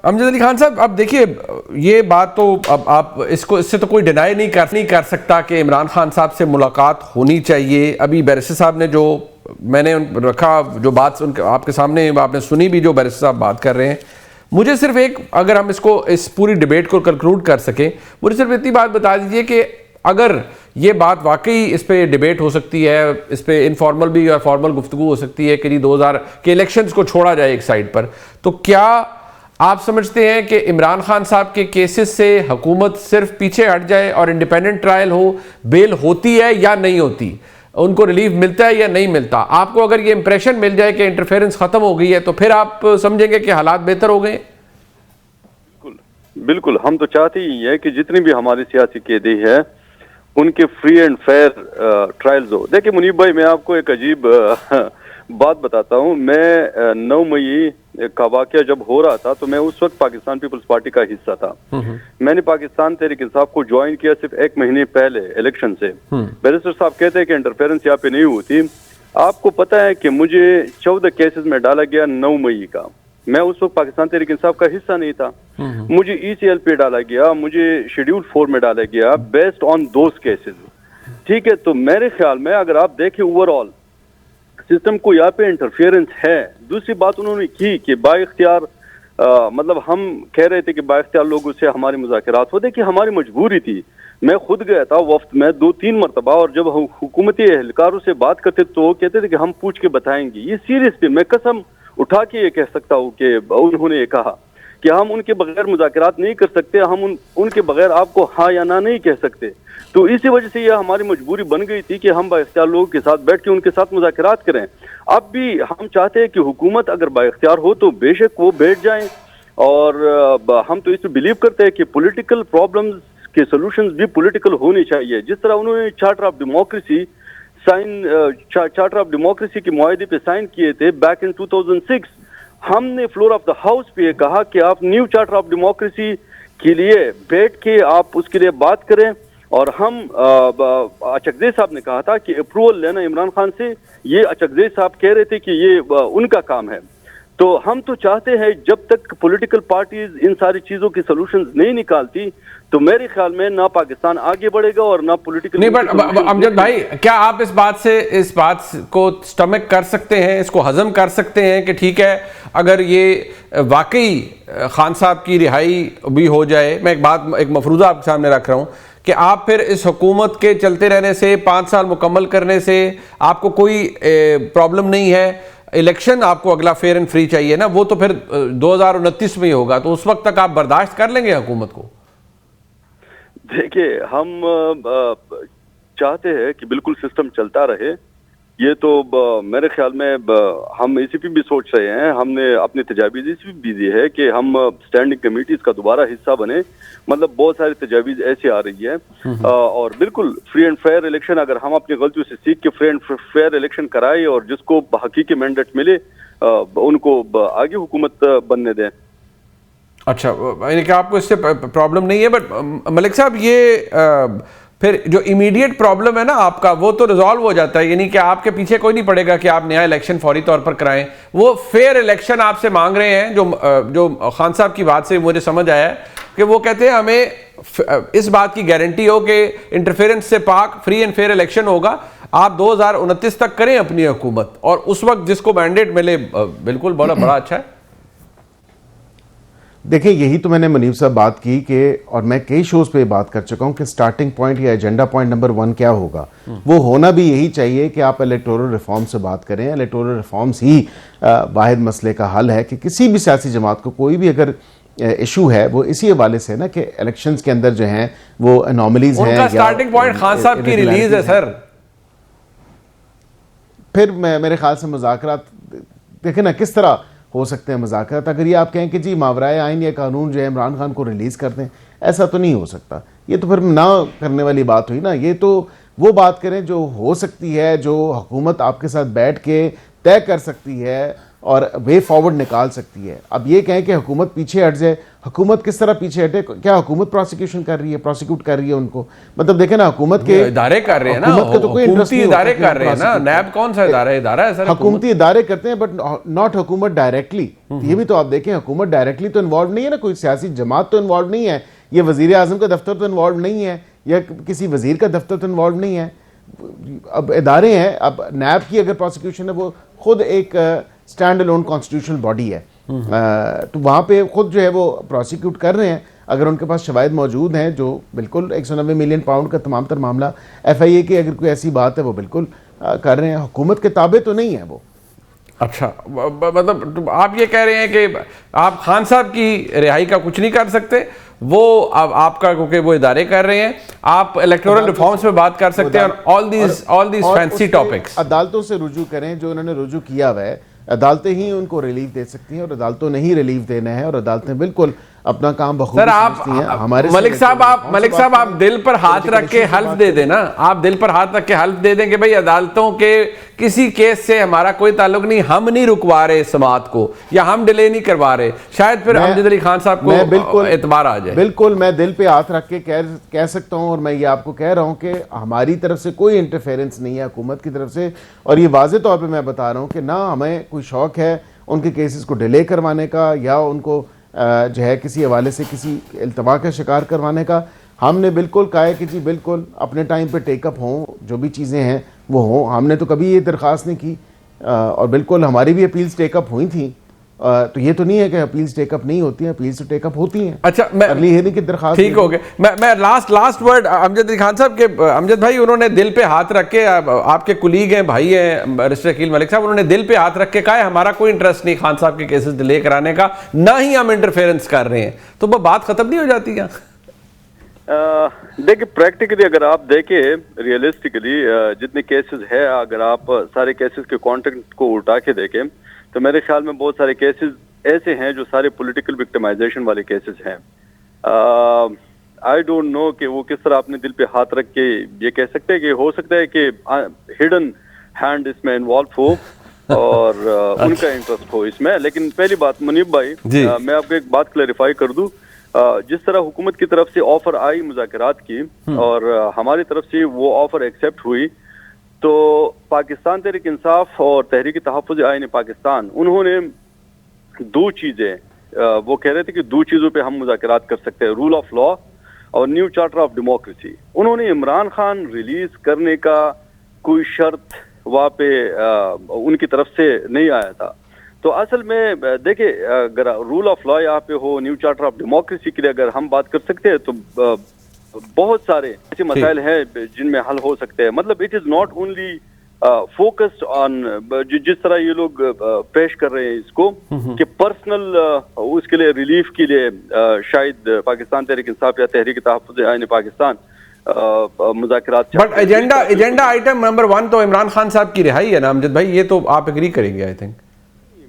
अमजद अली खान साहब, अब देखिए ये बात तो अब आप इससे तो कोई डिनाई नहीं कर सकता कि इमरान खान साहब से मुलाकात होनी चाहिए। अभी बैरिस्टर साहब ने जो मैंने रखा, जो बात आपके सामने आपने सुनी भी, जो बैरिस्टर साहब बात कर रहे हैं, मुझे सिर्फ एक, अगर हम इसको इस पूरी डिबेट को कंक्लूड कर सकें, मुझे सिर्फ इतनी बात बता दीजिए कि अगर ये बात वाकई, इस पे डिबेट हो सकती है, इस पे इनफॉर्मल भी और फॉर्मल गुफ्तगू हो सकती है कि जी 2000 के इलेक्शंस को छोड़ा जाए एक साइड पर, तो क्या आप समझते हैं कि इमरान खान साहब के केसेस से हुकूमत सिर्फ पीछे हट जाए और इंडिपेंडेंट ट्रायल हो, बेल होती है या नहीं होती, उनको रिलीफ मिलता है या नहीं मिलता? आपको अगर ये इंप्रेशन मिल जाए कि इंटरफेरेंस खत्म हो गई है तो फिर आप समझेंगे कि हालात बेहतर हो गए? बिल्कुल, हम तो चाहते ही है कि जितनी भी हमारी सियासी कैदी है उनके फ्री एंड फेयर ट्रायल्स हो। देखिए मुनीब भाई, मैं आपको एक अजीब बात बताता हूँ। मैं 9 मई का वाकया जब हो रहा था तो मैं उस वक्त पाकिस्तान पीपल्स पार्टी का हिस्सा था। मैंने पाकिस्तान तहरीक इंसाफ को ज्वाइन किया सिर्फ 1 महीने पहले इलेक्शन से। बैरिस्टर साहब कहते हैं कि इंटरफेरेंस यहाँ पे नहीं होती। आपको पता है कि मुझे 14 केसेस में डाला गया 9 मई का। मैं उस वक्त पाकिस्तान तहरीक इंसाफ का हिस्सा नहीं था। मुझे ECL पे डाला गया, मुझे शेड्यूल 4 में डाला गया बेस्ड ऑन दोज केसेस। ठीक है, तो मेरे ख्याल में अगर आप देखें ओवरऑल सिस्टम को यहाँ पे इंटरफेरेंस है। दूसरी बात उन्होंने की कि बाइख्तियार, मतलब हम कह रहे थे कि बाइख्तियार लोगों से हमारी मुज़ाकरात हो। देखिए हमारी मजबूरी थी। मैं खुद गया था वफ्त में 2-3 मरतबा, और जब हम हुकूमती एहलकारों से बात करते तो वो कहते थे कि हम पूछ के बताएंगे। ये सीरियस पे मैं कसम उठा के ये कह सकता हूँ कि उन्होंने ये कहा कि हम उनके बगैर मुज़ाकरात नहीं कर सकते, हम उनके बगैर आपको हाँ या ना नहीं कह सकते। तो इसी वजह से यह हमारी मजबूरी बन गई थी कि हम बाइख्तियार लोगों के साथ बैठ के उनके साथ मुज़ाकरात करें। अब भी हम चाहते हैं कि हुकूमत अगर बाइख्तियार हो तो बेशक वो बैठ जाएं, और हम तो इसमें बिलीव करते हैं कि पॉलिटिकल प्रॉब्लम्स के सोल्यूशंस भी पॉलिटिकल होने चाहिए। जिस तरह उन्होंने चार्टर ऑफ डेमोक्रेसी के मुआहदे पे साइन किए थे बैक इन 2006, हमने फ्लोर ऑफ द हाउस पे कहा कि आप न्यू चार्टर ऑफ डेमोक्रेसी के लिए बैठ के आप उसके लिए बात करें। और हम अचकज़ई साहब ने कहा था कि अप्रूवल लेना इमरान खान से, ये अचकज़ई साहब कह रहे थे कि ये उनका काम है। तो हम तो चाहते हैं जब तक पॉलिटिकल पार्टीज इन सारी चीजों की सॉल्यूशंस नहीं निकालती तो मेरे ख्याल में ना पाकिस्तान आगे बढ़ेगा और ना पॉलिटिकल। नहीं, बट अमजद भाई, क्या आप इस बात को स्टमक कर सकते हैं, इसको हजम कर सकते हैं कि ठीक है अगर ये वाकई खान साहब की रिहाई भी हो जाए? मैं एक मफरूज़ा आपके सामने रख रहा हूँ कि आप फिर इस हुकूमत के चलते रहने से, 5 साल मुकम्मल करने से आपको कोई प्रॉब्लम नहीं है, इलेक्शन आपको अगला फेयर एंड फ्री चाहिए ना, वो तो फिर 2029 में ही होगा, तो उस वक्त तक आप बर्दाश्त कर लेंगे हुकूमत को? देखिए हम चाहते हैं कि बिल्कुल सिस्टम चलता रहे। ये तो मेरे ख्याल में हम ACP भी सोच रहे हैं, हमने अपनी तजावीज़ भी दी है कि हम स्टैंडिंग कमेटीज का दोबारा हिस्सा बने। मतलब बहुत सारी तजावीज़ ऐसी आ रही है और बिल्कुल फ्री एंड फेयर इलेक्शन, अगर हम अपनी गलतियों से सीख के फ्री एंड फेयर इलेक्शन कराए और जिसको हकीकी मैंडेट मिले उनको आगे हुकूमत बनने दें। अच्छा, यानी कि आपको इससे प्रॉब्लम नहीं है। बट मलिक साहब, ये फिर जो इमीडिएट प्रॉब्लम है ना आपका, वो तो रिजॉल्व हो जाता है, यानी कि आपके पीछे कोई नहीं पड़ेगा कि आप नया इलेक्शन फौरी तौर पर कराएं। वो फेयर इलेक्शन आपसे मांग रहे हैं, जो खान साहब की बात से मुझे समझ आया है कि वो कहते हैं हमें इस बात की गारंटी हो कि इंटरफेरेंस से पाक फ्री एंड फेयर इलेक्शन होगा, आप 2029 तक करें अपनी हुकूमत, और उस वक्त जिसको मैंडेट मिले बिल्कुल बड़ा अच्छा है। देखिए, यही तो मैंने मुनीब साहब बात की कि, और मैं कई शोज पे बात कर चुका हूं कि स्टार्टिंग पॉइंट या एजेंडा पॉइंट नंबर 1 क्या होगा, वो होना भी यही चाहिए कि आप इलेक्टोरल रिफॉर्म से बात करें। इलेक्टोरल रिफॉर्म्स ही वाहिद मसले का हल है कि किसी भी सियासी जमात को कोई भी अगर इशू है वो इसी हवाले से ना कि इलेक्शंस के अंदर जो हैं वो एनॉमलीज हैं। उनका स्टार्टिंग पॉइंट खान साहब की रिलीज है सर। फिर मेरे ख्याल से मुज़ाकरात देखें ना किस तरह हो सकते हैं मुज़ाकरात। अगर ये आप कहें कि जी मावराए आइन या कानून जो है इमरान खान को रिलीज़ कर दें, ऐसा तो नहीं हो सकता। ये तो फिर ना करने वाली बात हुई ना। ये तो वो बात करें जो हो सकती है, जो हुकूमत आपके साथ बैठ के तय कर सकती है और वे फॉरवर्ड निकाल सकती है। अब ये कहें कि हुकूमत पीछे हट जाए, हुकूमत किस तरह पीछे हटे? क्या हुकूमत प्रोसिक्यूशन कर रही है, प्रोसिक्यूट कर रही है उनको? मतलब देखें ना, हुकूमत के इदारे कर रहे हैं ना, हुकूमत के तो कोई इंटरेस्ट नहीं इदारे कर रहे हैं ना। नैब कौन सा इदारा है सर? हुकूमती इदारे करते हैं, बट नॉट हुकूमत डायरेक्टली। ये भी तो आप देखें, हुकूमत डायरेक्टली तो इन्वॉल्व नहीं है ना, कोई सियासी जमात तो इन्वॉल्व नहीं है, ये वजीर आजम का दफ्तर तो इन्वॉल्व नहीं है, या किसी वजीर का दफ्तर तो इन्वॉल्व नहीं है। अब इदारे हैं। अब नैब की अगर प्रोसिक्यूशन है, वो खुद एक स्टैंड अलोन कॉन्स्टिट्यूशनल बॉडी है, तो वहाँ पे खुद जो है वो प्रोसिक्यूट कर रहे हैं। अगर उनके पास शवाहिद मौजूद हैं, जो बिल्कुल 190 मिलियन पाउंड का तमाम तर मामला FIA की अगर कोई ऐसी बात है, वो बिल्कुल कर रहे हैं। हुकूमत के ताबे तो नहीं है वो। अच्छा, मतलब आप ये कह रहे हैं कि आप खान साहब की रिहाई का कुछ नहीं कर सकते, वो अब आपका, क्योंकि वो इदारे कर रहे हैं, आप इलेक्टोरल रिफॉर्म्स पे बात कर सकते हैं और ऑल दीज फैंसी टॉपिक्स अदालतों से रुजू करें, जो उन्होंने रुजू किया हुआ है। अदालतें ही उनको रिलीफ दे सकती हैं, और अदालतों ने ही रिलीफ देना है, और अदालतें बिल्कुल अपना काम बखूबी सर। आप समझती हैं। हमारे मलिक साहब आप दिल पर हाथ रख के हल्फ दे देना, आप दिल पर हाथ रख के हल्फ दे दें कि भाई अदालतों के किसी केस से हमारा कोई ताल्लुक नहीं, हम नहीं रुकवा रहे समात को, या हम डिले नहीं करवा रहे, शायद फिर अमजद अली खान साहब को बिल्कुल एतबार आ जाए। बिल्कुल, मैं दिल पे हाथ रख के कह सकता हूं, और मैं ये आपको कह रहा हूं कि हमारी तरफ से कोई इंटरफेरेंस नहीं है हुकूमत की तरफ से। और ये वाज़े तौर पे मैं बता रहा हूं कि ना हमें कोई शौक है उनके केसेस को डिले करवाने का, या उनको जो है किसी हवाले से किसी इल्तवा का शिकार करवाने का। हमने बिल्कुल कहा है कि जी बिल्कुल अपने टाइम पे टेकअप हों, जो भी चीज़ें हैं वो हों। हमने तो कभी ये दरख्वास्त नहीं की, और बिल्कुल हमारी भी अपील्स टेकअप हुई थी। तो ये तो नहीं है कि अपील्स टेकअप नहीं होती हैं, अपील्स तो टेकअप होती हैं। अच्छा, मैं अगली हेयरिंग की दरख्वास्त ठीक हो गया। मैं लास्ट वर्ड अमजद अली खान साहब के। अमजद भाई, उन्होंने दिल पे हाथ रख के, आपके कुलीग हैं, भाई हैं बैरिस्टर अकील मलिक साहब, उन्होंने दिल पे हाथ रख के कहा है हमारा कोई इंटरेस्ट नहीं खान साहब के केसेस डिले कराने का, ना ही हम इंटरफेरेंस कर रहे हैं। तो वो बात खत्म नहीं हो जाती क्या? देखिए, प्रैक्टिकली अगर आप देखें, रियलिस्टिकली जितने केसेस है, अगर आप सारे केसेस के कॉन्टेक्ट को उल्टा के देखें, तो मेरे ख्याल में बहुत सारे केसेस ऐसे हैं जो सारे पॉलिटिकल विक्टिमाइजेशन वाले केसेस हैं। आई डोंट नो कि वो किस तरह अपने दिल पे हाथ रख के ये कह सकते हैं कि हो सकता है कि हिडन हैंड इसमें इन्वॉल्व हो और उनका इंटरेस्ट हो इसमें। लेकिन पहली बात मुनीब भाई, मैं आपको एक बात क्लैरिफाई कर दूं, जिस तरह हुकूमत की तरफ से ऑफर आई मुज़ाकरात की और हमारी तरफ से वो ऑफर एक्सेप्ट हुई, तो पाकिस्तान तहरीक इंसाफ और तहरीक तहफ़्फ़ुज़ आईन पाकिस्तान, उन्होंने दो चीज़ें वो कह रहे थे कि दो चीज़ों पे हम मुज़ाकरात कर सकते हैं, रूल ऑफ लॉ और न्यू चार्टर ऑफ डेमोक्रेसी। उन्होंने इमरान खान रिलीज करने का कोई शर्त वहाँ पे उनकी तरफ से नहीं आया था। तो असल में देखिए, अगर रूल ऑफ लॉ यहाँ पे हो, न्यू चार्टर ऑफ डेमोक्रेसी के लिए अगर हम बात कर सकते हैं, तो बहुत सारे ऐसे मसाइल हैं जिनमें हल हो सकते हैं। मतलब it is not only focused on, जिस तरह ये लोग पेश कर रहे हैं इसको कि पर्सनल उसके लिए रिलीफ के लिए शायद पाकिस्तान तहरीक इंसाफ या तहरीक तहफ़्फ़ुज़ आईन पाकिस्तान मुज़ाकरात। बट एजेंडा आइटम नंबर 1 तो इमरान खान साहब की रिहाई है ना अमजद भाई, ये तो आप एग्री करेंगे आई थिंक।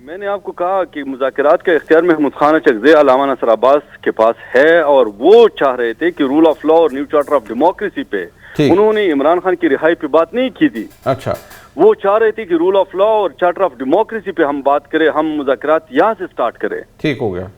मैंने आपको कहा कि मुज़ाकरात का इख्तियार महमूद खान अचकज़ई अल्लामा नसर अब्बास के पास है, और वो चाह रहे थे कि रूल ऑफ लॉ और न्यू चार्टर ऑफ डेमोक्रेसी पे उन्होंने इमरान खान की रिहाई पे बात नहीं की थी। अच्छा, वो चाह रहे थे कि रूल ऑफ लॉ और चार्टर ऑफ डेमोक्रेसी पे हम बात करें, हम मुज़ाकरात यहाँ से स्टार्ट करें। ठीक हो गया।